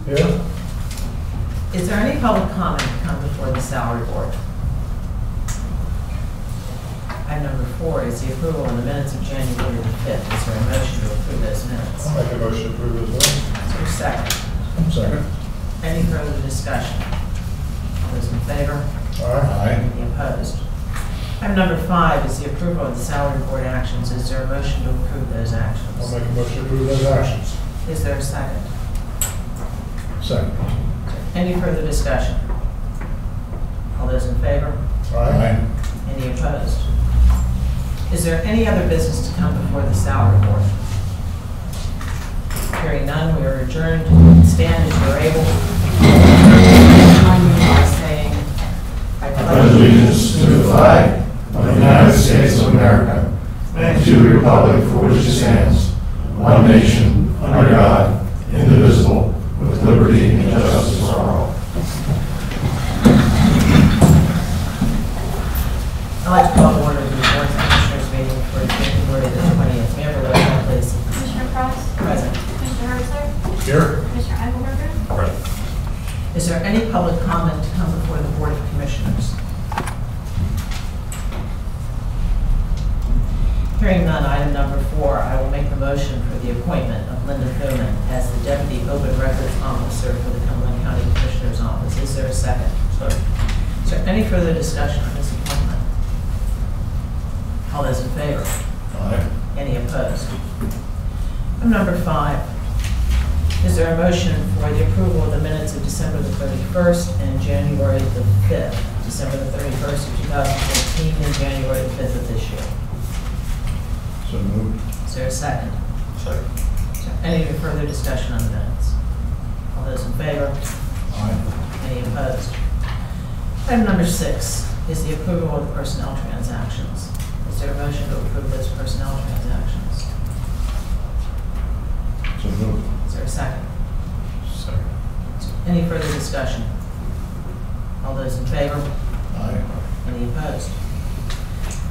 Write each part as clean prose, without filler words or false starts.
Here. Is there any public comment to come before the salary board? Item number 4 is the approval of the minutes of January the 5th. Is there a motion to approve those minutes? I'll make a motion to approve those minutes. Is there a second? Second. Any further discussion? All those in favor? Aye. Any opposed? Item number 5 is the approval of the salary board actions. Is there a motion to approve those actions? I'll make a motion to approve those actions. Is there a second? Second. Any further discussion? All those in favor? Aye. Any opposed? Is there any other business to come before the salary board? Hearing none, we are adjourned. Stand as you're able. Join me by saying, I pledge allegiance to the flag of the United States of America and to the republic for which it stands, one nation, under God, indivisible, with liberty and justice for all. I'd like to call to order the Board of Commissioners meeting for January the 20th. May I have a roll call, please? Commissioner Cross? Present. Commissioner Herzler? Here. Commissioner Engelberger? Present. Is there any public comment to come before the Board of Commissioners? Hearing none, item number 4, I will make the motion for the appointment of Linda Thuman as the Deputy Open Records Officer for the Cumberland County Commissioner's Office. Is there a second? Second. Is there any further discussion on this appointment? All those in favor? Aye. Any opposed? Item number 5. Is there a motion for the approval of the minutes of December the 31st and January the 5th? December the 31st of 2014 and January the 5th of this year. So moved. Is there a second? Second. Is there any further discussion on the minutes? All those in favor? Aye. Any opposed? Item number 6 is the approval of the personnel transactions. Is there a motion to approve those personnel transactions? So moved. Is there a second? Second. Any further discussion? All those in favor? Aye. Any opposed?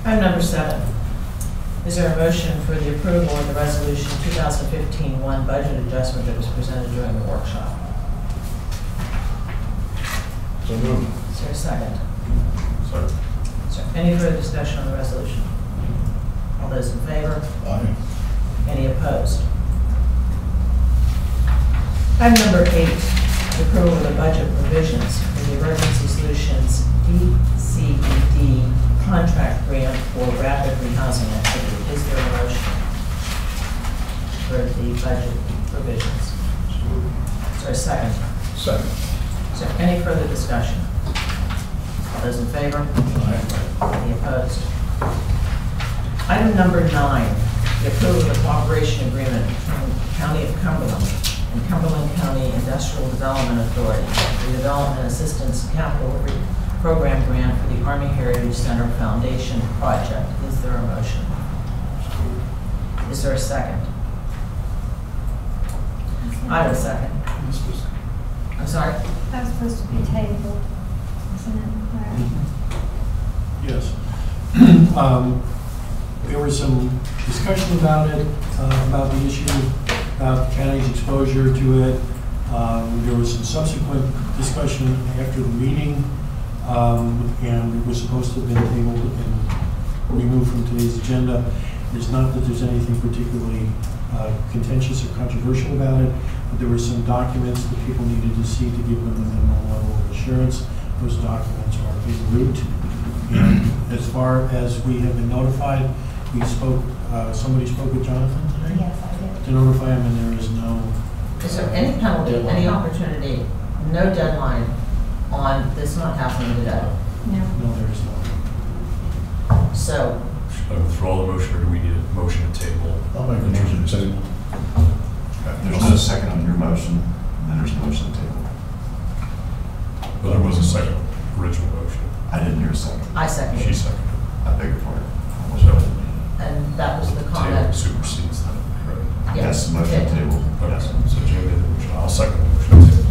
Item number 7. Is there a motion for the approval of the resolution 2015-1 budget adjustment that was presented during the workshop? So moved. Is there a second? Second. Is there any further discussion on the resolution? All those in favor? Aye. Any opposed? Item number 8, the approval of the budget revisions for the Emergency Solutions DCED contract grant for rapid rehousing activity. Is there a motion for the budget revisions? Is there a second? Second. Is there any further discussion? All those in favor? Aye. Any opposed? Item number 9, the approval of the cooperation agreement between the County of Cumberland and Cumberland County Industrial Development Authority, the Development Assistance Capital Program Grant for the Army Heritage Center Foundation project. Is there a motion? Is there a second? I will second. I'm sorry? That was supposed to be tabled, wasn't it? Yes. There was some discussion about it, about the issue, about the county's exposure to it. There was some subsequent discussion after the meeting, and it was supposed to have been tabled and removed from today's agenda. It's not that there's anything particularly contentious or controversial about it, but there were some documents that people needed to see to give them a minimum level of assurance. Those documents are en route. And as far as we have been notified, we spoke, somebody spoke with Jonathan today? Yes, I did. To notify him, and there is no... Is there any penalty, any opportunity, no deadline on this not happening today? No. No, there is not. So, Should I withdraw the motion, or do we need a motion to table? I'll make a motion to table. There's no second on your motion, and then there's a motion to table. Well, there was a second original motion. I didn't hear a second. I second. She seconded. I beg your pardon. So, And that was the table comment. supersedes that, right? Yes, motion to table. Okay, Yes. so Jamie made the motion. I'll second the motion to table.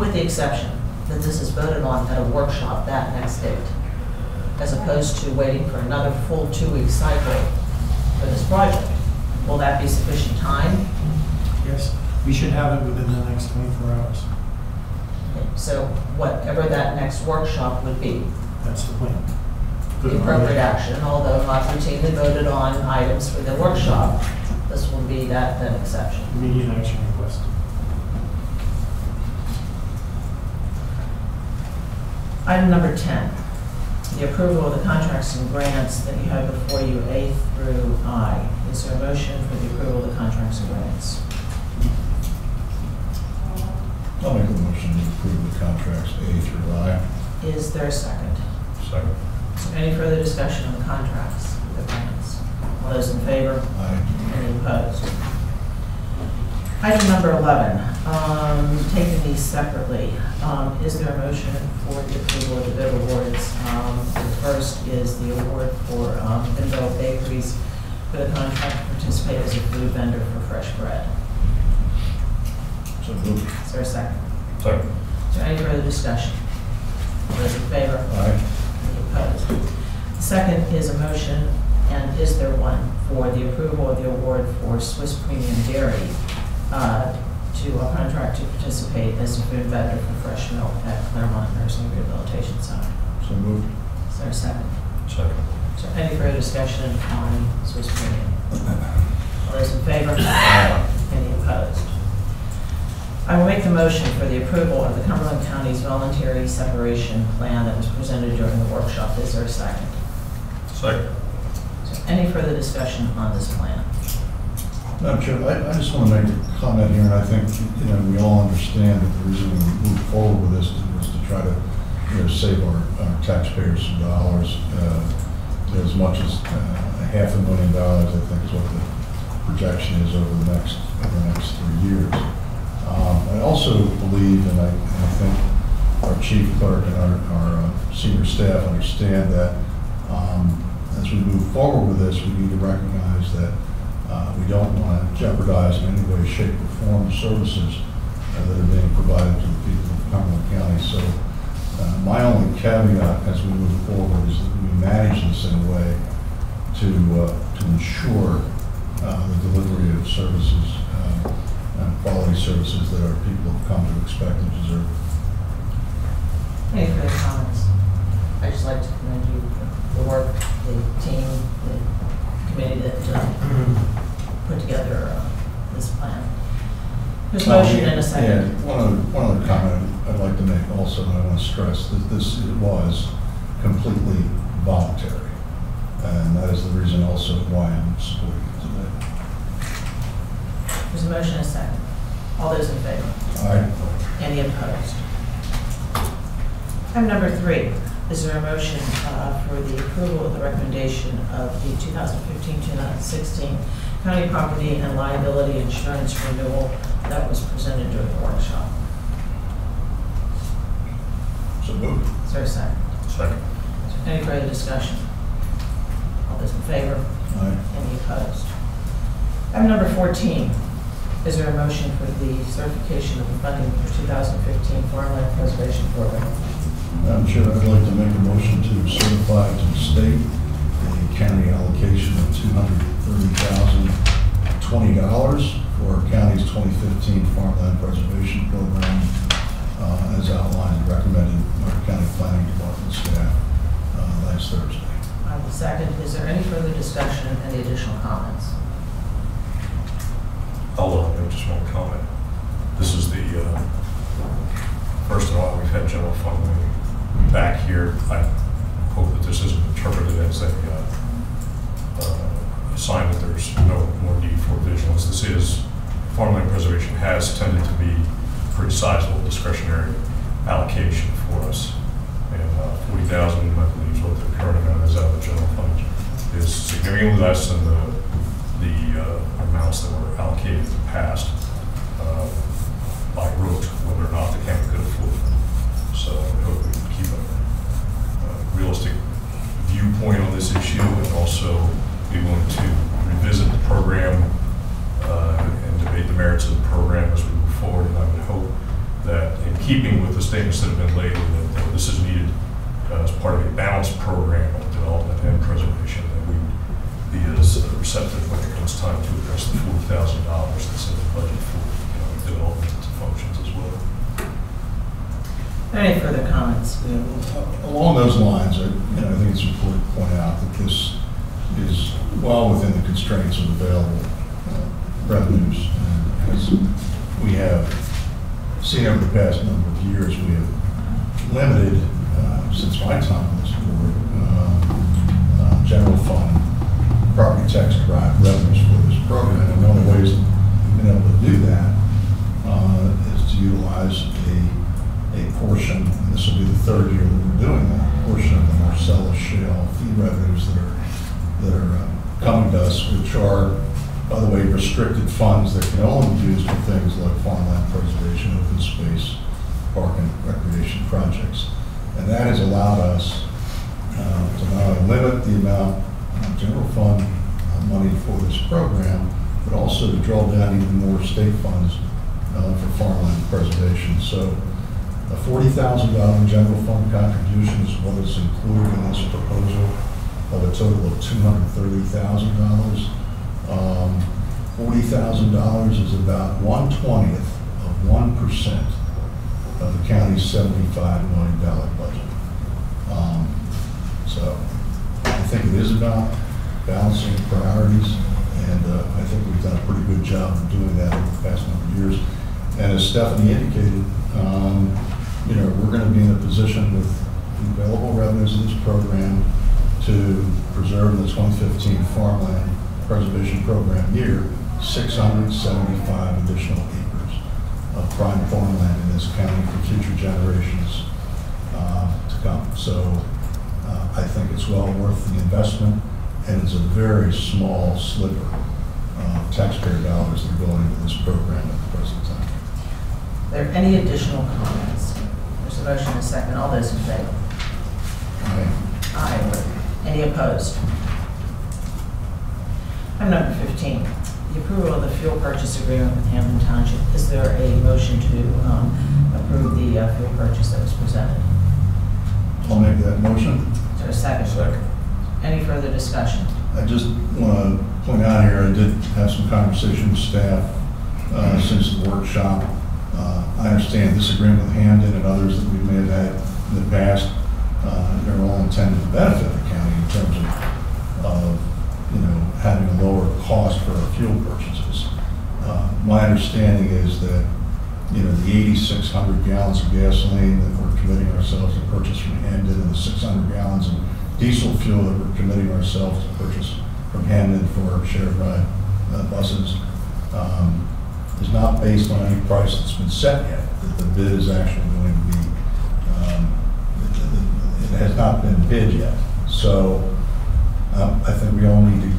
With the exception that this is voted on at a workshop that next date, as opposed to waiting for another full 2-week cycle for this project. Will that be sufficient time? Yes. We should have it within the next 24 hours. So whatever that next workshop would be, That's the plan. the appropriate action, although not routinely voted on items for the workshop, this will be that exception. Immediate action request. Item number 10, the approval of the contracts and grants that you have before you, A through I. Is there a motion for the approval of the contracts and grants? I'll make a motion to approve the contracts A through I. Is there a second? Second. Is there any further discussion on the contracts, the grants? All those in favor? Aye. Any opposed? Item number 11, taking these separately, is there a motion for the approval of the bid awards? The first is the award for Bimbo Bakeries for the contract to participate as a food vendor for fresh bread. So moved. Is there a second? Second. Is there any further discussion? All those in favor? Aye. Any opposed? The second is a motion, and is there one, for the approval of the award for Swiss Premium Dairy to a contract to participate as a food vendor for fresh milk at Claremont Nursing Rehabilitation Center. So moved. Is there a second? Second. Is there any further discussion on Swiss Premium? All those in favor? Any opposed? I will make the motion for the approval of the Cumberland County's voluntary separation plan that was presented during the workshop. Is there a second? Second. Is there any further discussion on this plan? Madam Chair, I just want to make a comment here, and I think, we all understand that the reason we moved forward with this was to try to, save our taxpayers some dollars. As much as $500,000, I think, is what the projection is over the next 3 years. I also believe, and I think our chief clerk and our senior staff understand that as we move forward with this, we need to recognize that we don't want to jeopardize in any way, shape, or form services that are being provided to the people of Cumberland County. So my only caveat as we move forward is that we manage this in a way to ensure the delivery of services, quality services that our people have come to expect and deserve. Any further comments? I'd just like to commend you for the work, the team, the committee that put together this plan. There's a motion and a second. Yeah, one other comment I'd like to make also, and I want to stress that this was completely voluntary. And that is the reason also why I'm supporting it today. There's a motion and a second. All those in favor? Aye. Any opposed? Item number 3, is there a motion for the approval of the recommendation of the 2015-2016 county property and liability insurance renewal that was presented during the workshop? So moved. Is there a second? Second. Is there any further discussion? All those in favor? Aye. Any opposed? Item number 14, is there a motion for the certification of the funding for 2015 Farmland Preservation Program? Madam Chair, I'd like to make a motion to certify to the state a county allocation of $230,020 for our county's 2015 Farmland Preservation Program, as outlined and recommended by our county planning department staff last Thursday. I will second. Is there any further discussion and any additional comments? I'll make just one comment. This is the first of all we've had general fund money back here. I hope that this isn't interpreted as a sign that there's no more need for vigilance. This is, farmland preservation has tended to be a pretty sizable discretionary allocation for us. And 40,000, I believe, is what the current amount is out of the general fund, is significantly less than the amounts that were allocated in the past by rote, whether or not the county could afford them. So I hope we can keep a realistic viewpoint on this issue and also be willing to revisit the program and debate the merits of the program as we move forward. And I would hope that in keeping with the statements that have been laid, that this is needed as part of a balanced program of development and preservation, that we be as receptive when it comes time to address the $40,000 that's in the budget for the county. development functions as well. Any further comments? Along those lines, I think it's important to point out that this is well within the constraints of available revenues. And as we have seen over the past number of years, we have limited, since my time on this board, general fund property tax derived revenues for this program. And one of the ways we've been able to do that is to utilize a portion, and this will be the third year that we're doing that, a portion of the Marcellus Shale fee revenues that are coming to us, which are, by the way, restricted funds that can only be used for things like farmland preservation, open space, park and recreation projects. And that has allowed us to not only limit the amount of general fund money for this program, but also to draw down even more state funds for farmland preservation. So a $40,000 general fund contribution is what is included in this proposal of a total of $230,000. $40,000 is about 1/20th of 1% of the county's $75 million budget. So I think it is about balancing priorities, and I think we've done a pretty good job of doing that over the past number of years. And as Stephanie indicated, we're going to be in a position with the available revenues of this program to preserve in the 2015 farmland preservation program year 675 additional acres of prime farmland in this county for future generations to come. So I think it's well worth the investment, and it's a very small sliver of taxpayer dollars that are going into this program at the present time. Are there any additional comments? There's a motion and a second. All those in favor? Aye. Aye. Any opposed? Item number 15, the approval of the fuel purchase agreement with Hampton Township. Is there a motion to approve the fuel purchase that was presented? I'll make that motion. Is there a second? Second. Any further discussion? I just want to point out here, I did have some conversation with staff since the workshop. I understand this agreement with Hamden and others that we may have had in the past, they're all intended to benefit the county in terms of having a lower cost for our fuel purchases. My understanding is that, the 8,600 gallons of gasoline that we're committing ourselves to purchase from Hamden and the 600 gallons of diesel fuel that we're committing ourselves to purchase from Hamden for our shared ride buses is not based on any price that's been set yet. That the bid is actually going to be, it has not been bid yet. So I think we all need to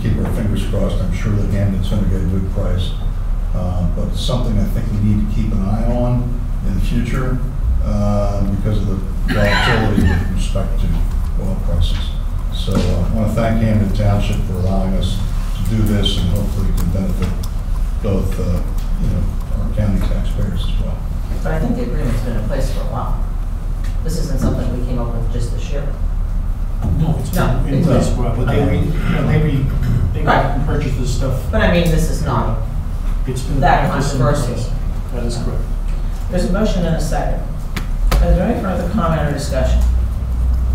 keep our fingers crossed. I'm sure that Hamden's going to get a good price. But it's something I think we need to keep an eye on in the future because of the volatility with respect to oil prices. So I want to thank Hamden Township for allowing us to do this, and hopefully it can benefit both our county taxpayers as well. But I think the agreement's been in place for a while. This isn't something we came up with just this year. No, it's No, been in place for a while, but they Right. purchase this stuff. But I mean, this is not It's been that practiced in controversial. place. That is correct. There's a motion and a second. Is there any further comment or discussion?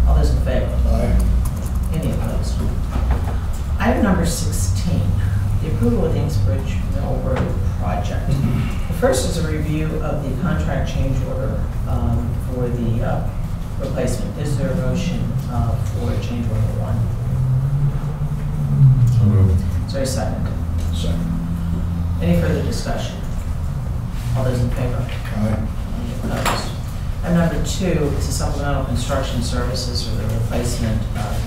All those in favor? Aye. Any opposed? Item number 16, the approval of the Kingsbridge Mill Road project. The first is a review of the contract change order for the replacement. Is there a motion for change order 1? So moved. Is there a second? Second. Any further discussion? All those in favor? Aye. Any opposed? Item number 2 is the supplemental construction services for the replacement of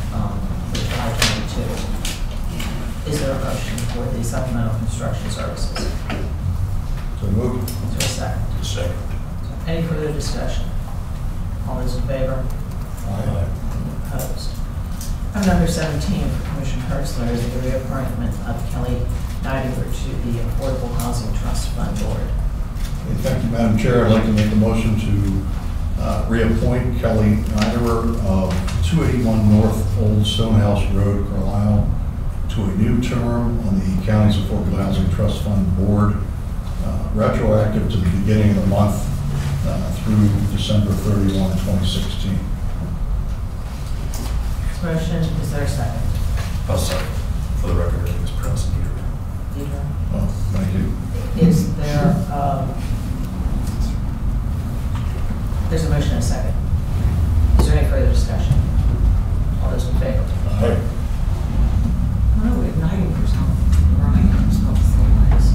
the 522. Is there a motion for the supplemental construction services? So moved. Is there a second? Second. Any further discussion? All those in favor? Aye. Any opposed? Item number 17 for Commissioner Hertzler is the reappointment of Kelly Nidiger to the Affordable Housing Trust Fund Board. Okay, thank you, Madam Chair. I'd like to make a motion to reappoint Kelly Niderer of 281 North Old Stonehouse Road, Carlisle, to a new term on the county's Affordable Housing Trust Fund Board, retroactive to the beginning of the month through December 31, 2016. Motion, is there a second? I'll second. For the record, it is Prince and Peter. Deidre? Oh, thank you. Is there, there's a motion and a second. Is there any further discussion? All those in favor? Aye. Oh, we're igniting for something. Right, it's not the same ways.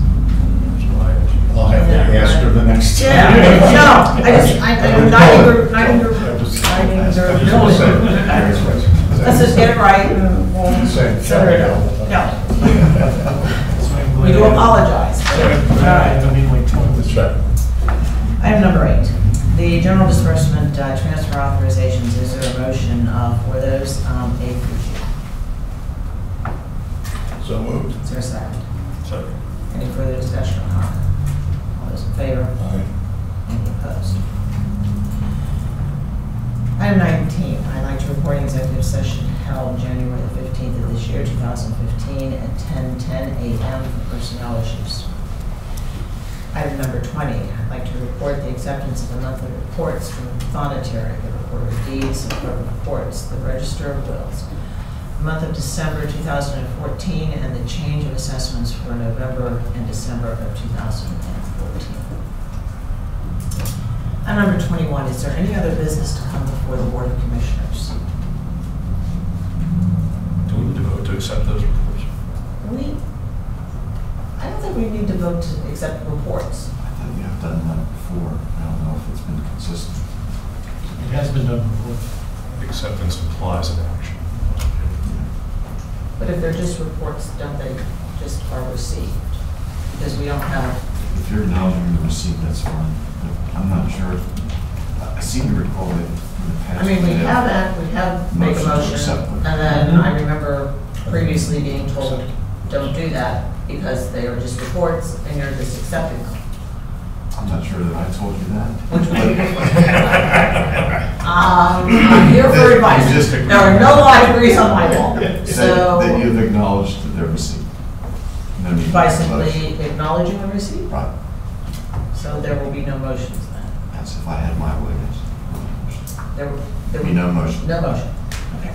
I'll have to ask her the next time. Yeah, no, I'm igniting your Let's just get it right and we'll Same. set it up. No. We do apologize. All right. Item number 8, the general disbursement transfer authorizations. Is there a motion for those A through G? So moved. Is there a second? Second. Any further discussion or comment? All those in favor? Aye. Any opposed? Item 19, I'd like to report an executive session held January the 15th of this year, 2015, at 10:10 a.m. for personnel issues. Item number 20, I'd like to report the acceptance of the monthly reports from the Thonotary, the Recorder of Deeds, the Clerk of Courts, the Register of Wills, the month of December 2014, and the change of assessments for November and December of 2014. Item number 21, is there any other business to come before the Board of Commissioners? Do we need to vote to accept those reports? I don't think we need to vote to accept reports. I thought you have done that before. I don't know if it's been consistent. It has been done before. Acceptance implies an action. But if they're just reports, don't they just are received? Because we don't have, If you're acknowledging the receipt, that's fine. But I'm not sure. I seem to recall that in the past. I mean, we they have that, we have made a Motion to motion, accept them. and then I remember previously being told, don't do that, because they are just reports, and you're just accepting them. I'm not sure that I told you that. Which one? I'm here for advice. You just There are no libraries on my wall, That so you've acknowledged their receipt. No need by for a motion. simply acknowledging the receipt, Right. so there will be no motions then. That's if I had my way. Yes. There There'd be no motion. No motion, okay.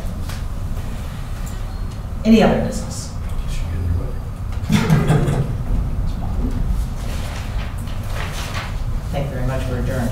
Any other business? You should get your way. Thank you very much, we're adjourned.